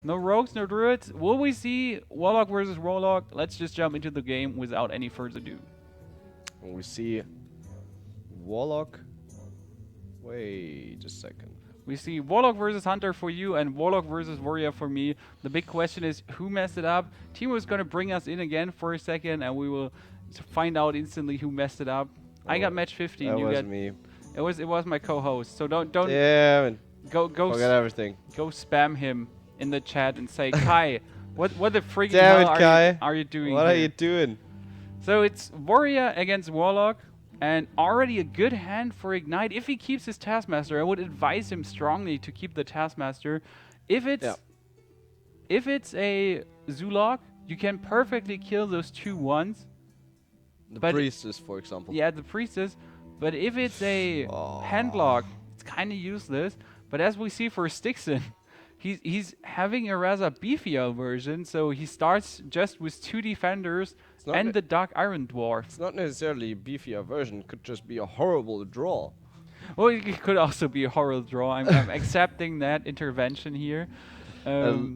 No rogues, no druids. Will we see Warlock versus Warlock? Let's just jump into the game without any further ado. We see Warlock. Wait a second. We see Warlock versus Hunter for you and Warlock versus Warrior for me. The big question is who messed it up? Timo is going to bring us in again for a second and we will find out instantly who messed it up. I got match 15. That You was got me. It was my co-host. So don't Damn it. go Forget everything. go spam him in the chat and say Kai, what the freaking Damn hell it, Kai. are you doing? What here? are you doing? So it's Warrior against Warlock, and already a good hand for Ignite. If he keeps his Taskmaster, I would advise him strongly to keep the Taskmaster. If it's a Zulok, you can perfectly kill those 2/1s. The But Priestess, for example. Yeah, the Priestess. But if it's a Handlock, it's kind of useless. But as we see for Styxon, he's having a rather beefier version, so he starts just with 2 defenders and the Dark Iron Dwarf. It's not necessarily a beefier version. It could just be a horrible draw. Well, it could also be a horrible draw. I'm accepting that intervention here.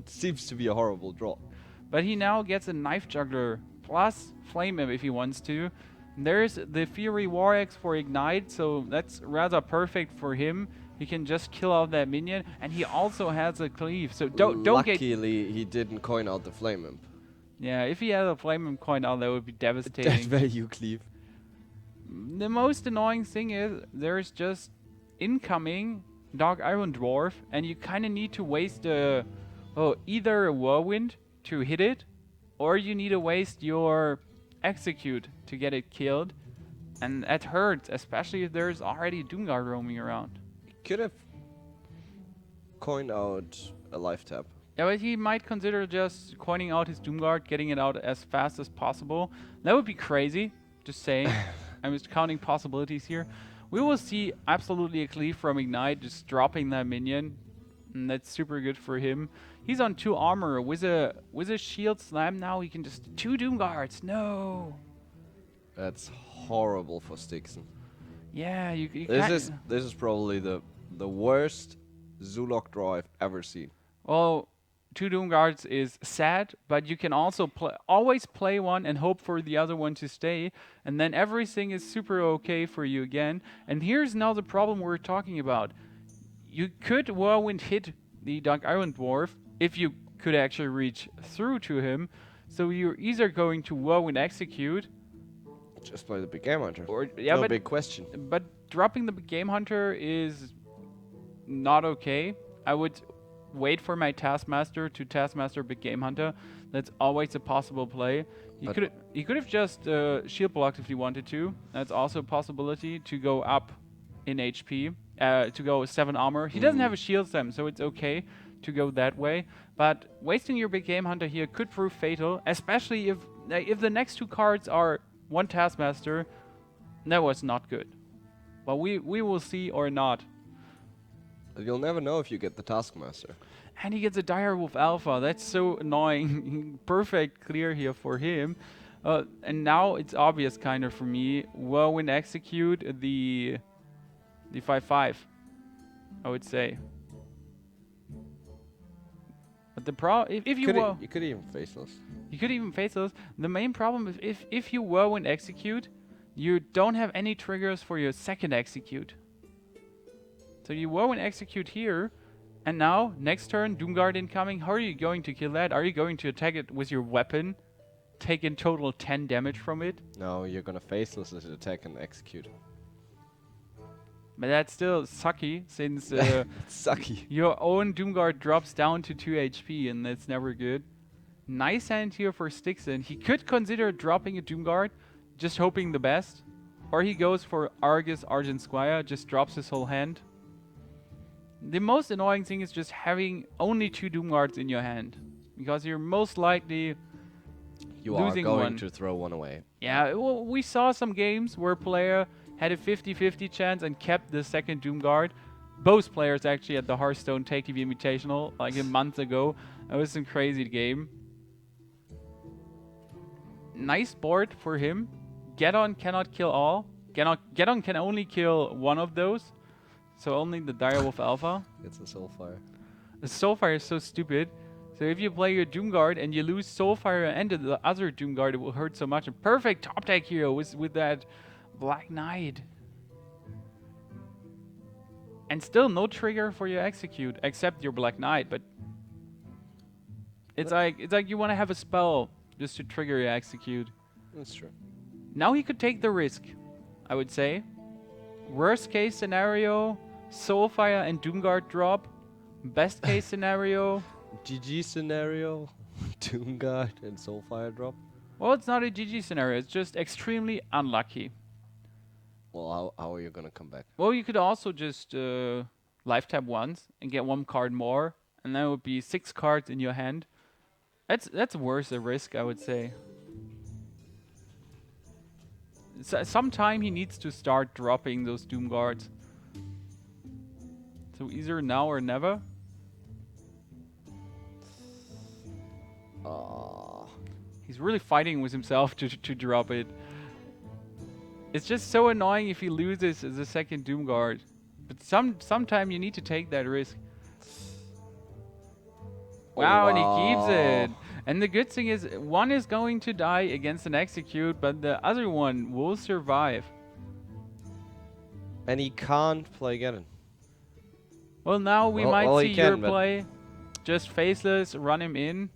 Seems to be a horrible draw. But he now gets a Knife Juggler plus Flame Imp if he wants to. There's the Fury War Axe for Ignite, so that's rather perfect for him. He can just kill out that minion, and he also has a cleave. So don't get. Luckily, he didn't coin out the Flame Imp. Yeah, if he had a Flame Imp coin out, that would be devastating. That value cleave. The most annoying thing is there's just incoming Dark Iron Dwarf, and you kind of need to waste either a Whirlwind to hit it, or you need to waste your Execute to get it killed, and that hurts, especially if there's already Doomguard roaming around. Could have coined out a life tap. Yeah, but he might consider just coining out his Doomguard, getting it out as fast as possible. That would be crazy, just saying. I'm just counting possibilities here. We will see absolutely a cleave from Ignite, just dropping that minion. And that's super good for him. He's on 2 armor. With a shield slam now, he can just 2 Doomguards. No! That's horrible for Styxon. Yeah, you This is probably the worst Zulok draw I've ever seen. Well, 2 Doomguards is sad, but you can also always play one and hope for the other one to stay, and then everything is super okay for you again. And here's now the problem we're talking about. You could Whirlwind hit the Dark Iron Dwarf if you could actually reach through to him, so you're either going to Whirlwind Execute. Just play the big game hunter. Or, yeah, no big question. But dropping the Game Hunter is not okay. I would wait for my Taskmaster to Taskmaster Big Game Hunter. That's always a possible play. He could have just shield blocked if he wanted to. That's also a possibility to go up in HP, to go 7 armor. He doesn't have a shield stem, so it's okay to go that way. But wasting your Big Game Hunter here could prove fatal, especially if the next 2 cards are 1 Taskmaster. That was not good. But we will see or not. You'll never know if you get the Taskmaster. And he gets a Direwolf Alpha. That's so annoying. Perfect clear here for him. And now it's obvious kind of for me. Whirlwind Execute the 5/5, I would say. But the problem, if you you could even faceless. You could even faceless. The main problem is if you Whirlwind Execute, you don't have any triggers for your second Execute. So you Whirlwind Execute here, and now, next turn, Doomguard incoming. How are you going to kill that? Are you going to attack it with your weapon? Take in total 10 damage from it? No, you're gonna faceless it, attack and execute. But that's still sucky, since sucky. Your own Doomguard drops down to 2 HP, and that's never good. Nice hand here for Styxon. He could consider dropping a Doomguard, just hoping the best. Or he goes for Argus Argent Squire, just drops his whole hand. The most annoying thing is just having only 2 Doomguards in your hand, because you're most likely losing one. You are going to throw one away. Yeah, well, we saw some games where a player had a 50-50 chance and kept the second Doomguard. Both players actually at the HearthStone Take TV Invitational like a month ago. It was some crazy game. Nice board for him. Get on cannot kill all. Get on can only kill one of those. So only the Direwolf Alpha. It's a Soulfire. The Soulfire is so stupid. So if you play your Doomguard and you lose Soulfire and the other Doomguard, it will hurt so much. And perfect top deck here with that Black Knight. And still no trigger for your execute except your Black Knight, but it's like you want to have a spell just to trigger your execute. That's true. Now he could take the risk, I would say. Worst case scenario, Soulfire and Doomguard drop. Best case scenario, GG scenario, Doomguard and Soulfire drop. well, it's not a GG scenario. It's just extremely unlucky. Well, how are you gonna come back? Well, you could also just life tap once and get one card more, and then it would be 6 cards in your hand. That's worth the risk, I would say. Sometime he needs to start dropping those Doomguards. So either now or never. He's really fighting with himself to drop it. It's just so annoying if he loses the second Doomguard. But sometime you need to take that risk. Wow, and he keeps it. And the good thing is, one is going to die against an execute, but the other one will survive. And he can't play Ganon. Well, now we might well, see he your can, but play. Just faceless, run him in.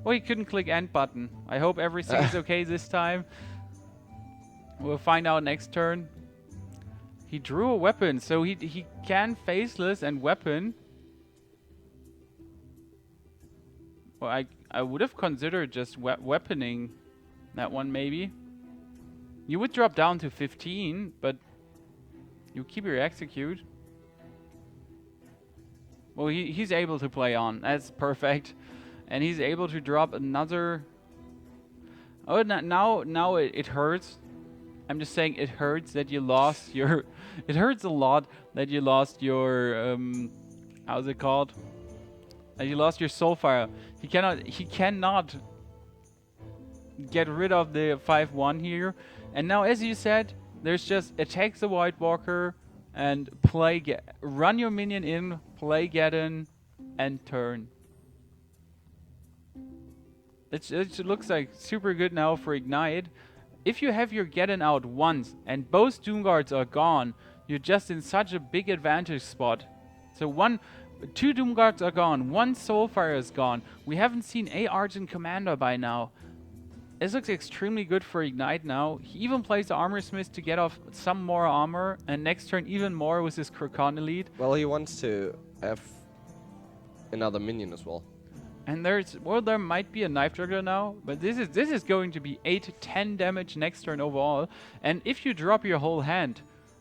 Well, he couldn't click end button. I hope everything is okay this time. We'll find out next turn. He drew a weapon, so he can faceless and weapon. Well, I would have considered just weaponing that one maybe. You would drop down to 15, but you keep your execute. Well, he's able to play on. That's perfect. And he's able to drop another... Oh, now it hurts. I'm just saying it hurts that you lost your... It hurts a lot that you lost your... how's it called? That you lost your Soulfire. He cannot get rid of the 5-1 here. And now, as you said, there's just attack the White Walker and run your minion in, play Ganon, and turn. It looks like super good now for Ignite. If you have your Ganon out once and both Doomguards are gone, you're just in such a big advantage spot. So 2 Doomguards are gone, 1 Soulfire is gone. We haven't seen a Argent Commander by now. This looks extremely good for Ignite now. He even plays the Armor Smith to get off some more armor, and next turn even more with his Krokon Elite. Well, he wants to have another minion as well. And there might be a Knife Juggler now, but this is going to be 8-10 damage next turn overall. And if you drop your whole hand,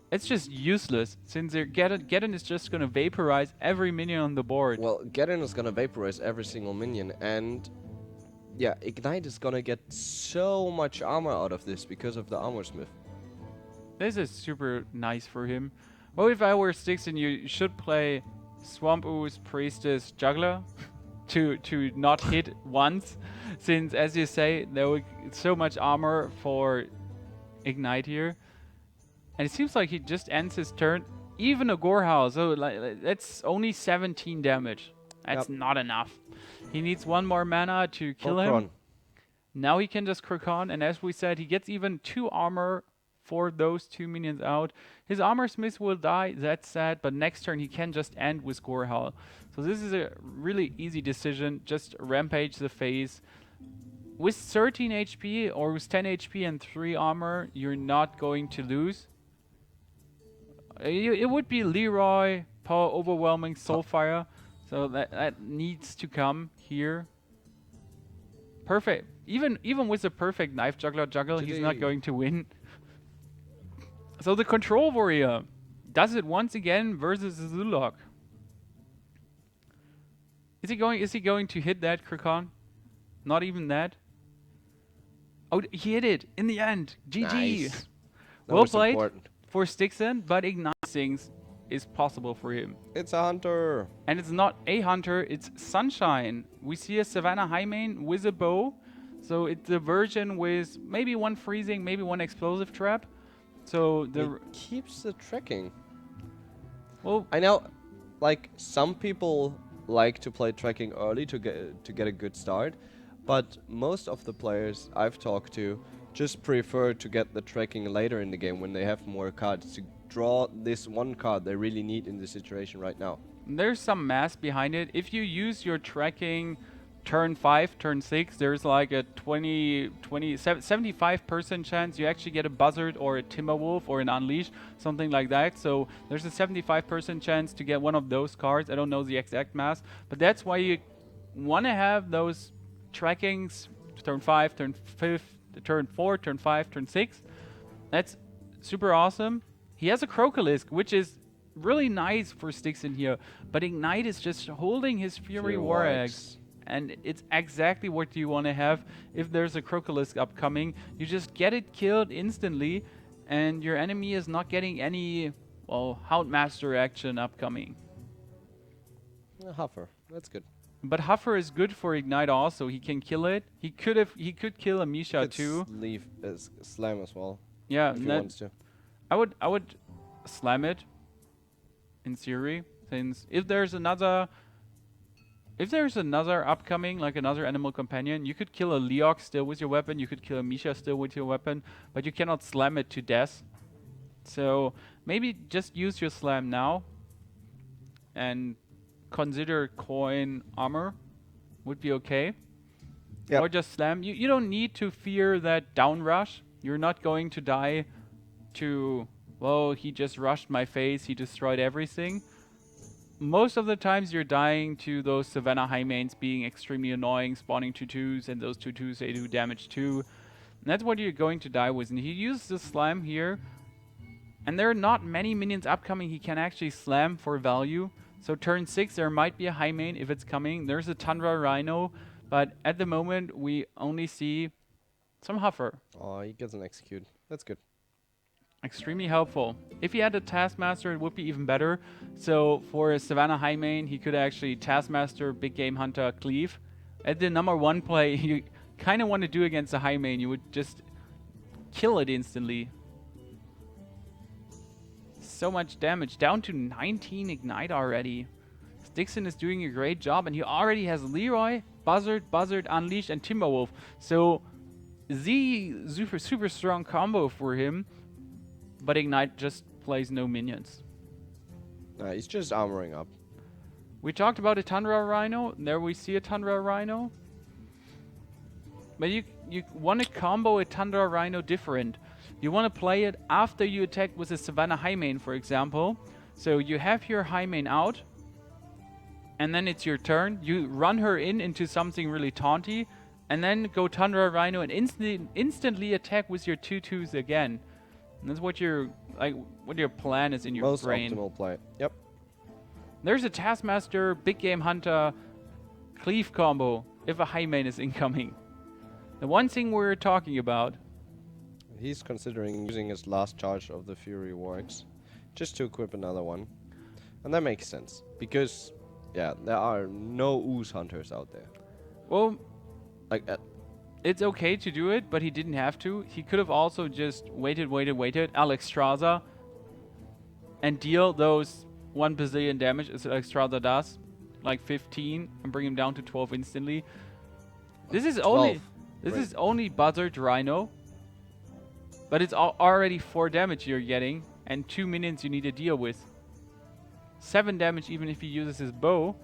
it's just useless, since Ganon is just gonna vaporize every minion on the board. Well, Ganon is gonna vaporize every single minion, and yeah, Ignite is gonna get so much armor out of this because of the Armor Smith. This is super nice for him. Well, if I were Styxon, you should play Swamp Ooze, Priestess, Juggler to not hit once, since, as you say, there was so much armor for Ignite here. And it seems like he just ends his turn. Even a Gorehouse, so that's only 17 damage. That's not enough. He needs 1 more mana to kill him. Now he can just Krokon, and as we said, he gets even 2 armor for those 2 minions out. His Armor Smith will die, that's sad, but next turn he can just end with Gorehouse. So this is a really easy decision. Just Rampage the face. With 13 HP or with 10 HP and 3 armor, you're not going to lose. It would be Leroy, Power Overwhelming, Soulfire. So that needs to come here. Perfect. Even with a perfect Knife Juggler juggle, he's not going to win. So the Control Warrior does it once again versus Zulok. Is he going to hit that Krokon? Not even that. Oh, he hit it in the end. GG. Nice. Well played for Styxon, but Ignite things is possible for him. It's a hunter. And it's not a hunter, it's Sunshine. We see a Savannah Highmane with a bow. So it's a version with maybe 1 freezing, maybe 1 explosive trap. So It keeps the tracking. Well, I know. like some people like to play tracking early to get a good start, but most of the players I've talked to just prefer to get the tracking later in the game when they have more cards to draw this one card they really need in the situation right now. There's some math behind it. If you use your tracking turn 5, turn 6, there's like a 75% chance you actually get a Buzzard or a Timberwolf or an Unleash, something like that. So there's a 75% chance to get one of those cards. I don't know the exact math, but that's why you want to have those trackings turn 5, turn 5, turn 4, turn 5, turn 6. That's super awesome. He has a Crocolisk, which is really nice for Styxon here, but Ignite is just holding his Fury War Eggs, and it's exactly what you want to have if there's a Crocolisk upcoming. You just get it killed instantly, and your enemy is not getting any, well, Houndmaster action upcoming. Huffer, that's good. But Huffer is good for Ignite also. He can kill it. He could kill a Misha too. Leave slam as well. Yeah, if he wants to. I would slam it in theory, since if there's another upcoming, like another animal companion, you could kill a Leok still with your weapon, you could kill a Misha still with your weapon, but you cannot slam it to death. So maybe just use your slam now and consider coin armor would be okay. Yep. Or just slam. You don't need to fear that down rush. You're not going to die to, well, he just rushed my face, he destroyed everything. Most of the times you're dying to those Savannah high mains being extremely annoying, spawning 2/2s, and those 2/2s they do damage too. And that's what you're going to die with. And he used the slam here, and there are not many minions upcoming he can actually slam for value. So turn 6 there might be a high main if it's coming. There's a Tundra Rhino, but at the moment we only see some Huffer. Oh, he gets an execute. That's good. Extremely helpful. If he had a Taskmaster, it would be even better. So for a Savannah high main, he could actually Taskmaster, Big Game Hunter, Cleave. At the number 1 play, you kind of want to do against a high main. You would just kill it instantly. So much damage. Down to 19 Ignite already. Styxon is doing a great job, and he already has Leroy, Buzzard, Unleash, and Timberwolf. So the super strong combo for him. But Ignite just plays no minions. He's just armoring up. We talked about a Tundra Rhino. There we see a Tundra Rhino. But you want to combo a Tundra Rhino different. You want to play it after you attack with a Savannah high main, for example. So you have your high main out, and then it's your turn. You run her into something really taunty, and then go Tundra Rhino and instantly attack with your 2/2s again. And that's what your plan is in your brain. Most optimal play. Yep. There's a Taskmaster, Big Game Hunter, Cleave combo if a high main is incoming. The one thing we're talking about. He's considering using his last charge of the Fury Wargs just to equip another one. And that makes sense. Because, yeah, there are no Ooze Hunters out there. Well, like it's okay to do it, but he didn't have to. He could have also just waited, Alexstrasza, and deal those 1 bazillion damage as Alexstrasza does, like 15, and bring him down to 12 instantly. This is 12. only Buzzard Rhino, but it's already 4 damage you're getting, and 2 minions you need to deal with. 7 damage even if he uses his bow.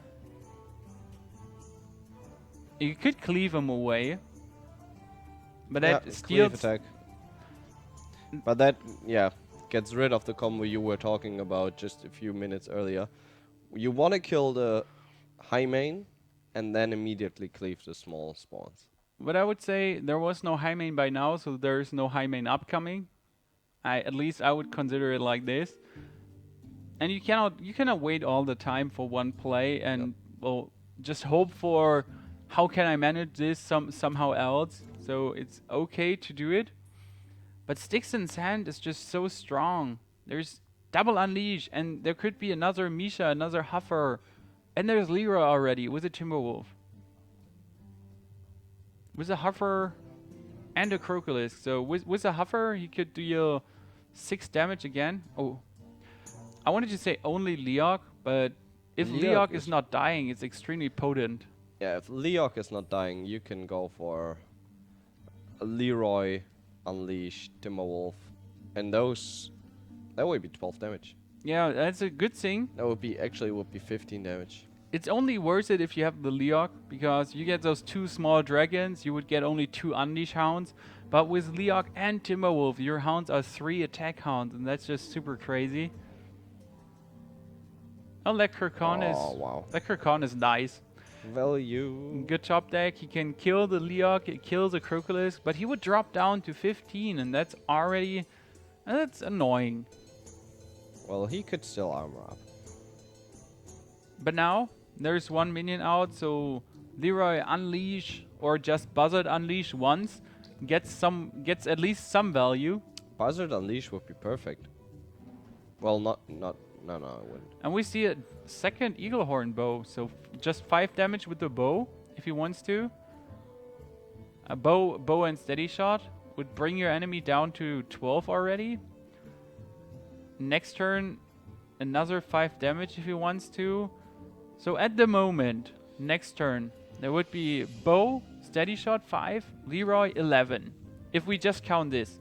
You could cleave him away. But that steals attack. But that, yeah, gets rid of the combo you were talking about just a few minutes earlier. You want to kill the high main and then immediately cleave the small spawns. But I would say there was no high main by now, so there is no high main upcoming. At least I would consider it like this. And you cannot wait all the time for one play and well just hope for how can I manage this somehow else. So it's okay to do it. But Styxon's hand is just so strong. There's double Unleash, and there could be another Misha, another Huffer. And there's Lyra already with a Timberwolf. With a Huffer and a Crocolisk. So with a Huffer, he could deal 6 damage again. Oh, I wanted to say only Leok, but if Leok is not dying, it's extremely potent. Yeah, if Leok is not dying, you can go for a Leroy, Unleash, Timberwolf, and those that would be 12 damage. Yeah, that's a good thing. That would be actually 15 damage. It's only worth it if you have the Leok, because you get those 2 small dragons, you would get only 2 Unleash hounds. But with Leok and Timberwolf, your hounds are 3 attack hounds, and that's just super crazy. Oh, Leprechaun is nice. Value. Good top deck. He can kill the Leok, it kills the Crocolisk, but he would drop down to 15, and that's already... that's annoying. Well, he could still armor up. But now, there's 1 minion out, so Leroy Unleash, or just Buzzard Unleash once, gets at least some value. Buzzard Unleash would be perfect. Well, no, it wouldn't. And we see a second Eaglehorn bow, so just 5 damage with the bow, if he wants to. A bow and steady shot would bring your enemy down to 12 already. Next turn, another 5 damage if he wants to. So at the moment, next turn, there would be bow, steady shot 5, Leroy 11. If we just count this,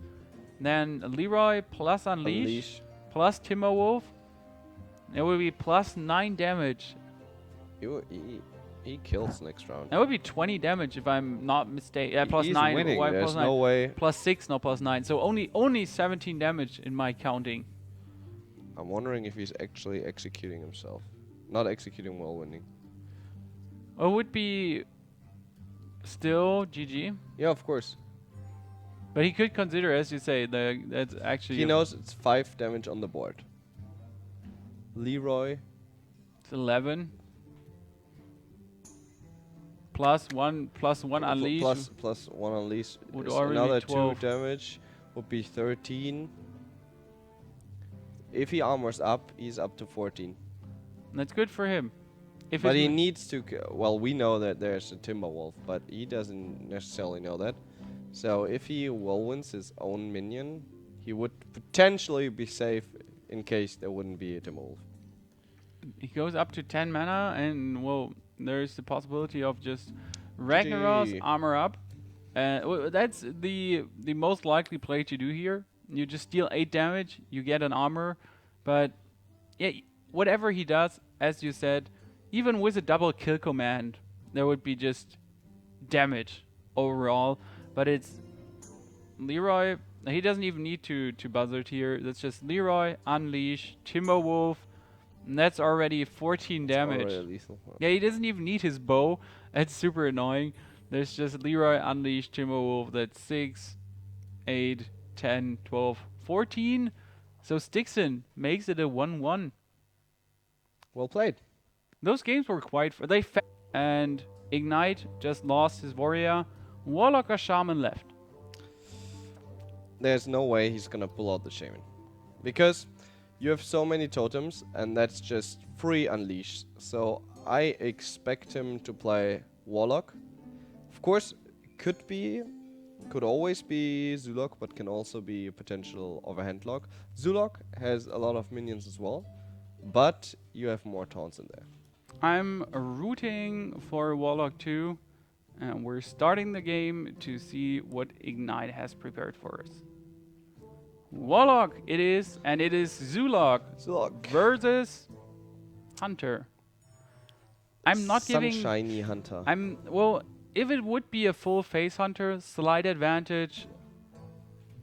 then Leroy plus Unleash. Plus Timberwolf, it would be plus 9 damage. He kills next round. That would be 20 damage if I'm not mistaken. Plus He's 9. winning. Why, There's plus no 9? way. Plus 6, not plus 9. So only 17 damage in my counting. I'm wondering if he's actually executing himself. Not executing while winning. It would be still GG. Yeah, of course. But he could consider, as you say, that's actually... He knows it's 5 damage on the board. Leroy. It's 11. Plus 1 Unleash. Plus 1 Unleash. Would already Another be 2 damage would be 13. If he armors up, he's up to 14. That's good for him. But he needs to... Well, we know that there's a Timberwolf, but he doesn't necessarily know that. So if he whirlwinds his own minion, he would potentially be safe in case there wouldn't be a Timberwolf. He goes up to 10 mana, and well, there's the possibility of just Ragnaros, armor up. That's the most likely play to do here. You just deal 8 damage, you get an armor, but yeah, whatever he does, as you said, even with a double kill command, there would be just damage overall. But it's Leroy. He doesn't even need to buzzard here. That's just Leroy, Unleash, Timberwolf, and that's already 14 damage. Already lethal. Yeah, he doesn't even need his bow. That's super annoying. There's just Leroy, Unleash, Timberwolf. That's 6, 8, 10, 12, 14. So Styxon makes it a 1-1. Well played. Those games were quite... and Ignite just lost his warrior. Warlock or Shaman left? There's no way he's gonna pull out the Shaman. Because you have so many totems, and that's just free Unleash. So I expect him to play Warlock. Of course, could always be Zulok, but can also be a potential overhand lock. Zulok has a lot of minions as well, but you have more taunts in there. I'm rooting for Warlock too. And we're starting the game to see what Ignite has prepared for us. Warlock it is, and it is Zulok versus Hunter. I'm not giving... Sunshiny Hunter. Well, if it would be a full face Hunter, slight advantage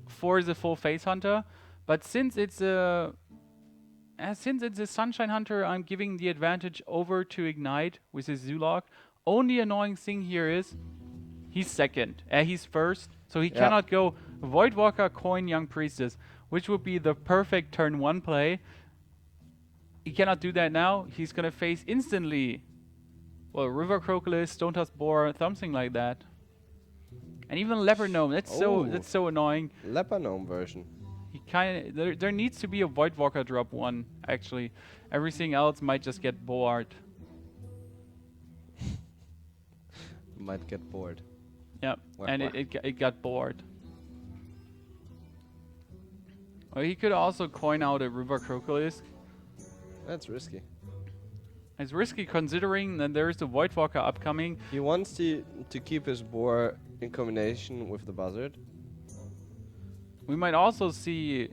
for the full face Hunter. But since it's a Sunshine Hunter, I'm giving the advantage over to Ignite with his Zulok. Only annoying thing here is he's second. He's first, so he cannot go Voidwalker, Coin, Young Priestess, which would be the perfect turn 1 play. He cannot do that now. He's gonna face instantly, well, River Crocolisk, Stone Tusk Boar, something like that. And even Leopard Gnome. That's so annoying. Leopard Gnome version. He there needs to be a Voidwalker drop 1 actually. Everything else might just get bored. Might get bored. Yeah, and it got bored. Or he could also coin out a River Crocolisk. That's risky. It's risky considering that there's the Voidwalker upcoming. He wants to keep his boar in combination with the buzzard. We might also see...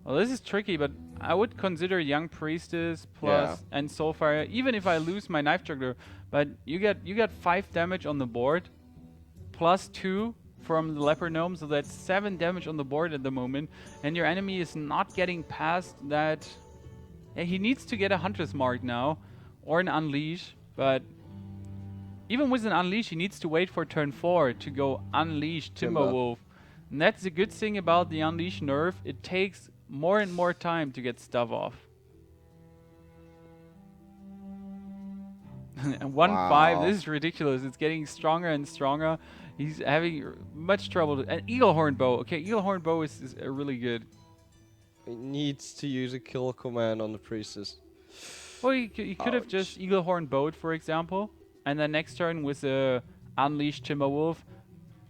Well, this is tricky, but I would consider Young Priestess plus and Soulfire, even if I lose my Knife Juggler. But you get 5 damage on the board, plus 2 from the Leper Gnome, so that's 7 damage on the board at the moment. And your enemy is not getting past that... Yeah, he needs to get a Hunter's Mark now, or an Unleash, but... Even with an Unleash, he needs to wait for turn 4 to go Unleash Timberwolf. And that's the good thing about the Unleash nerf, it takes more and more time to get stuff off. And 1-5, this is ridiculous. It's getting stronger and stronger. He's having much trouble. And Eaglehorn Bow. Okay, Eaglehorn Bow is really good. He needs to use a kill command on the priestess. Well, he could have just Eaglehorn Bowed, for example. And then next turn with the Unleash Timberwolf.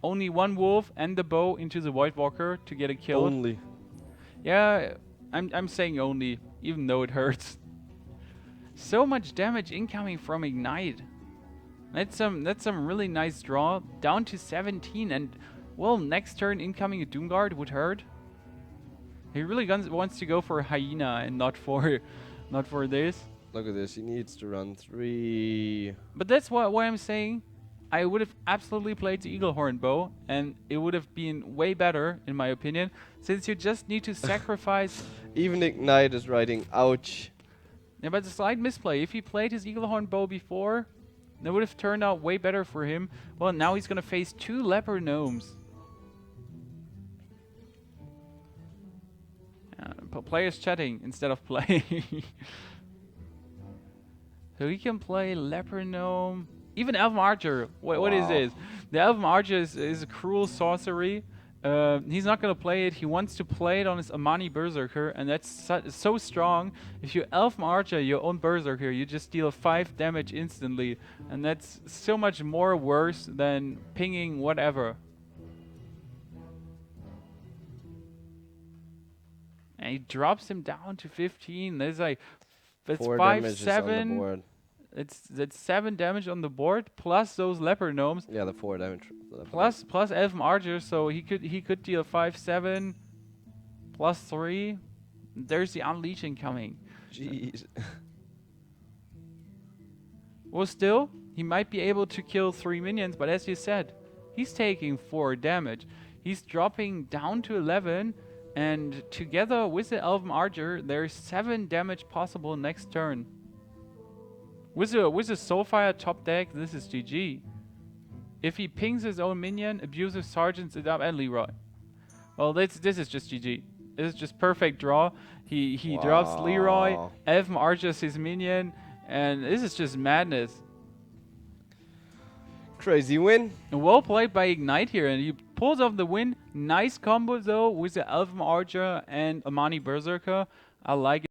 Only one wolf and the bow into the Voidwalker to get a kill. Only. Yeah, I'm saying only, even though it hurts. So much damage incoming from Ignite. That's some really nice draw. Down to 17, and well, next turn incoming a Doomguard would hurt. He really wants to go for a Hyena and not for this. Look at this. He needs to run 3. But that's why I'm saying I would have absolutely played the Eaglehorn Bow, and it would have been way better, in my opinion, since you just need to sacrifice... Even Ignite is writing, ouch. Yeah, but it's a slight misplay. If he played his Eaglehorn Bow before, that would have turned out way better for him. Well, now he's going to face 2 Leper Gnomes. Players chatting instead of playing. So he can play Leper Gnome... Even Elven Archer, what is this? The Elven Archer is a cruel sorcery. He's not going to play it. He wants to play it on his Amani Berserker, and that's so strong. If you Elven Archer your own Berserker, you just deal 5 damage instantly. And that's so much more worse than pinging whatever. And he drops him down to 15. That's 5-7. That's 7 damage on the board plus those Leper Gnomes. Yeah, the 4 damage. Plus Elven Archer, so he could deal 5-7 plus 3. There's the Unleashing coming. Jeez. Well, still he might be able to kill 3 minions, but as you said, he's taking 4 damage. He's dropping down to 11, and together with the Elven Archer, there's 7 damage possible next turn. With a Soulfire top deck, this is GG. If he pings his own minion, Abusive Sergeants it up, and Leroy. Well, this is just GG. This is just perfect draw. He drops Leroy, Elven Archers his minion, and this is just madness. Crazy win. And well played by Ignite here, and he pulls off the win. Nice combo though with the Elven Archer and Amani Berserker. I like it.